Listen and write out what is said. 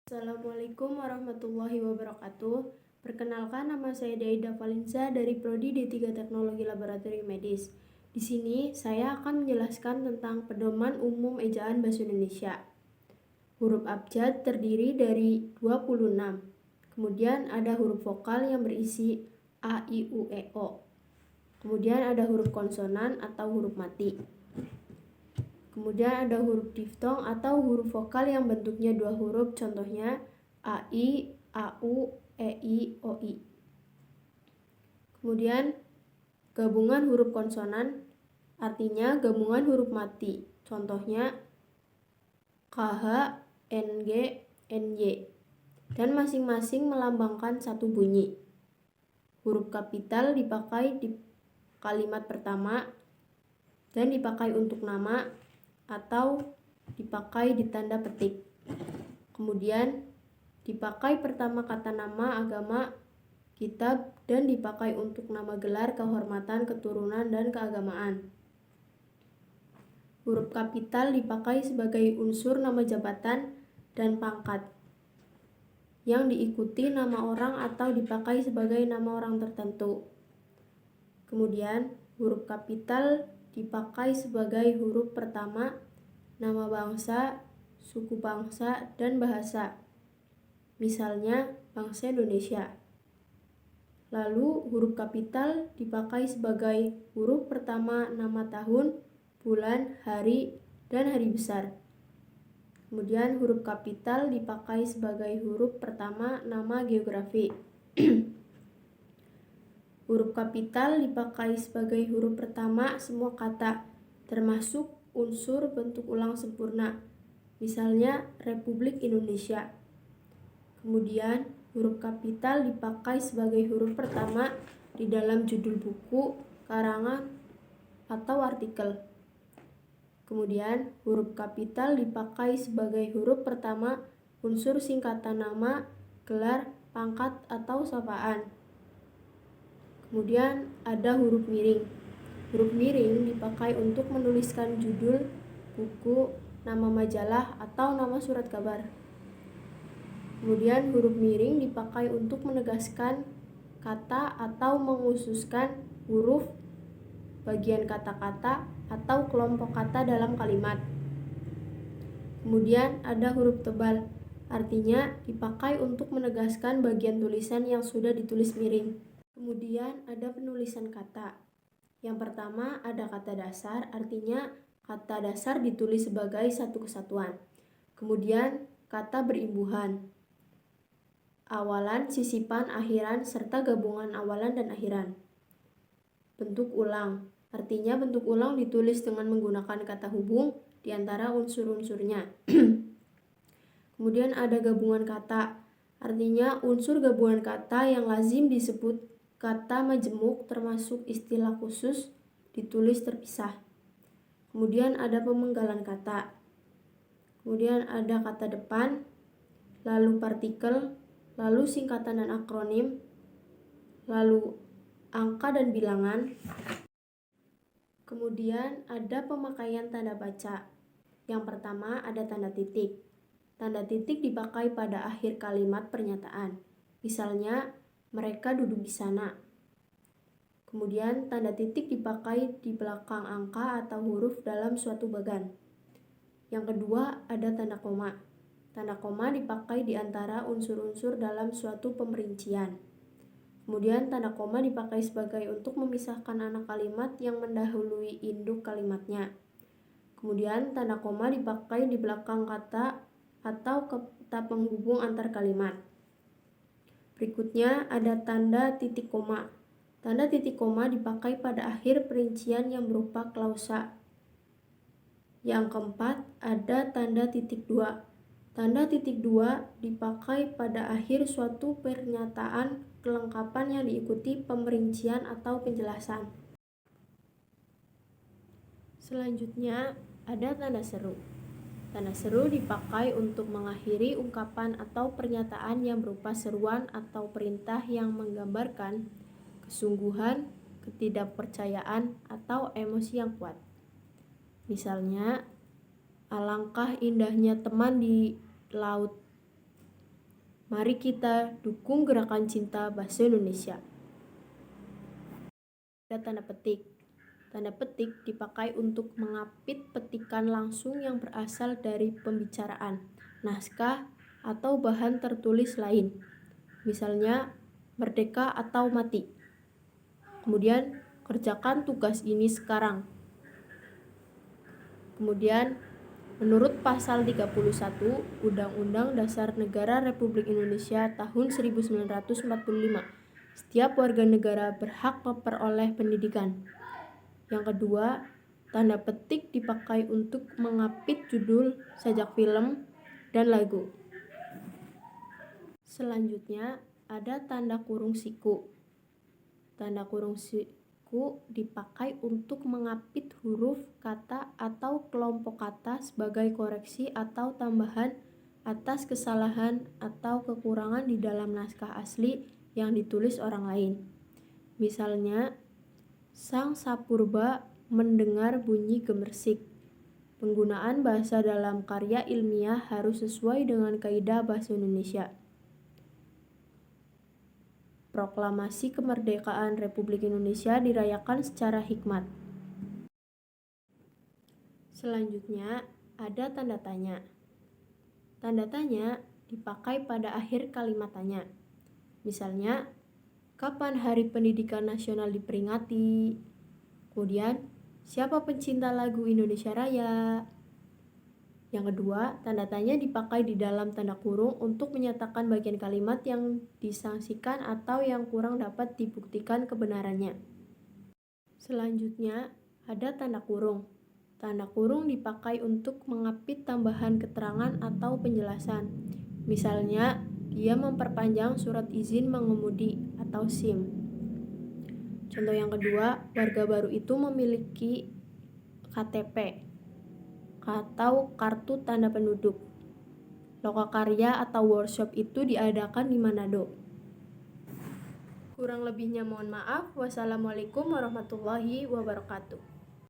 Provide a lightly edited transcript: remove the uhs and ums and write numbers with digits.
Assalamualaikum warahmatullahi wabarakatuh. Perkenalkan, nama saya Daida Valinsa dari Prodi D3 Teknologi Laboratorium Medis. Di sini saya akan menjelaskan tentang pedoman umum ejaan bahasa Indonesia. Huruf abjad terdiri dari 26. Kemudian ada huruf vokal yang berisi A, I, U, E, O. Kemudian ada huruf konsonan atau huruf mati. Kemudian ada huruf diftong atau huruf vokal yang bentuknya dua huruf, contohnya AI, AU, EI, OI. Kemudian gabungan huruf konsonan artinya gabungan huruf mati, contohnya KH, NG, NY. Dan masing-masing melambangkan satu bunyi. Huruf kapital dipakai di kalimat pertama dan dipakai untuk nama atau dipakai di tanda petik. Kemudian dipakai pertama kata nama, agama, kitab, dan dipakai untuk nama gelar, kehormatan, keturunan, dan keagamaan. Huruf kapital dipakai sebagai unsur nama jabatan dan pangkat yang diikuti nama orang atau dipakai sebagai nama orang tertentu. Kemudian huruf kapital dipakai sebagai huruf pertama nama bangsa, suku bangsa, dan bahasa. Misalnya bangsa Indonesia. Lalu huruf kapital dipakai sebagai huruf pertama nama tahun, bulan, hari, dan hari besar. Kemudian huruf kapital dipakai sebagai huruf pertama nama geografi. Huruf kapital dipakai sebagai huruf pertama semua kata, termasuk unsur bentuk ulang sempurna, misalnya Republik Indonesia. Kemudian huruf kapital dipakai sebagai huruf pertama di dalam judul buku, karangan, atau artikel. Kemudian huruf kapital dipakai sebagai huruf pertama unsur singkatan nama, gelar, pangkat, atau sapaan. Kemudian ada huruf miring. Huruf miring dipakai untuk menuliskan judul buku, nama majalah, atau nama surat kabar. Kemudian huruf miring dipakai untuk menegaskan kata atau menghususkan huruf, bagian kata-kata, atau kelompok kata dalam kalimat. Kemudian ada huruf tebal, artinya dipakai untuk menegaskan bagian tulisan yang sudah ditulis miring. Kemudian ada penulisan kata. Yang pertama ada kata dasar, artinya kata dasar ditulis sebagai satu kesatuan. Kemudian kata berimbuhan, awalan, sisipan, akhiran, serta gabungan awalan dan akhiran. Bentuk ulang, artinya bentuk ulang ditulis dengan menggunakan kata hubung di antara unsur-unsurnya. Kemudian ada gabungan kata, artinya unsur gabungan kata yang lazim disebut kata majemuk, termasuk istilah khusus ditulis terpisah. Kemudian ada pemenggalan kata. Kemudian ada kata depan, lalu partikel, lalu singkatan dan akronim, lalu angka dan bilangan. Kemudian ada pemakaian tanda baca. Yang pertama ada tanda titik. Tanda titik dipakai pada akhir kalimat pernyataan. Misalnya, mereka duduk di sana. Kemudian tanda titik dipakai di belakang angka atau huruf dalam suatu bagan. Yang kedua ada tanda koma. Tanda koma dipakai di antara unsur-unsur dalam suatu pemerincian. Kemudian tanda koma dipakai sebagai untuk memisahkan anak kalimat yang mendahului induk kalimatnya. Kemudian tanda koma dipakai di belakang kata atau kata penghubung antar kalimat. Berikutnya ada tanda titik koma. Tanda titik koma dipakai pada akhir perincian yang berupa klausa. Yang keempat ada tanda titik dua. Tanda titik dua dipakai pada akhir suatu pernyataan kelengkapan yang diikuti pemerincian atau penjelasan. Selanjutnya ada tanda seru. Tanda seru dipakai untuk mengakhiri ungkapan atau pernyataan yang berupa seruan atau perintah yang menggambarkan kesungguhan, ketidakpercayaan, atau emosi yang kuat. Misalnya, alangkah indahnya teman di laut. Mari kita dukung gerakan cinta bahasa Indonesia. Ada tanda petik. Tanda petik dipakai untuk mengapit petikan langsung yang berasal dari pembicaraan, naskah, atau bahan tertulis lain. Misalnya, merdeka atau mati. Kemudian, kerjakan tugas ini sekarang. Kemudian, menurut pasal 31 Undang-Undang Dasar Negara Republik Indonesia tahun 1945, setiap warga negara berhak memperoleh pendidikan. Yang kedua, tanda petik dipakai untuk mengapit judul sajak film dan lagu. Selanjutnya, ada tanda kurung siku. Tanda kurung siku dipakai untuk mengapit huruf, kata, atau kelompok kata sebagai koreksi atau tambahan atas kesalahan atau kekurangan di dalam naskah asli yang ditulis orang lain. Misalnya, Sang Sapurba mendengar bunyi gemersik. Penggunaan bahasa dalam karya ilmiah harus sesuai dengan kaidah bahasa Indonesia. Proklamasi Kemerdekaan Republik Indonesia dirayakan secara hikmat. Selanjutnya, ada tanda tanya. Tanda tanya dipakai pada akhir kalimat tanya. Misalnya, kapan Hari Pendidikan Nasional diperingati? Kemudian, siapa pencinta lagu Indonesia Raya? Yang kedua, tanda tanya dipakai di dalam tanda kurung untuk menyatakan bagian kalimat yang disangsikan atau yang kurang dapat dibuktikan kebenarannya. Selanjutnya, ada tanda kurung. Tanda kurung dipakai untuk mengapit tambahan keterangan atau penjelasan. Misalnya, dia memperpanjang surat izin mengemudi atau SIM. Contoh yang kedua, warga baru itu memiliki KTP atau kartu tanda penduduk. Lokakarya atau workshop itu diadakan di Manado. Kurang lebihnya mohon maaf. Wassalamualaikum warahmatullahi wabarakatuh.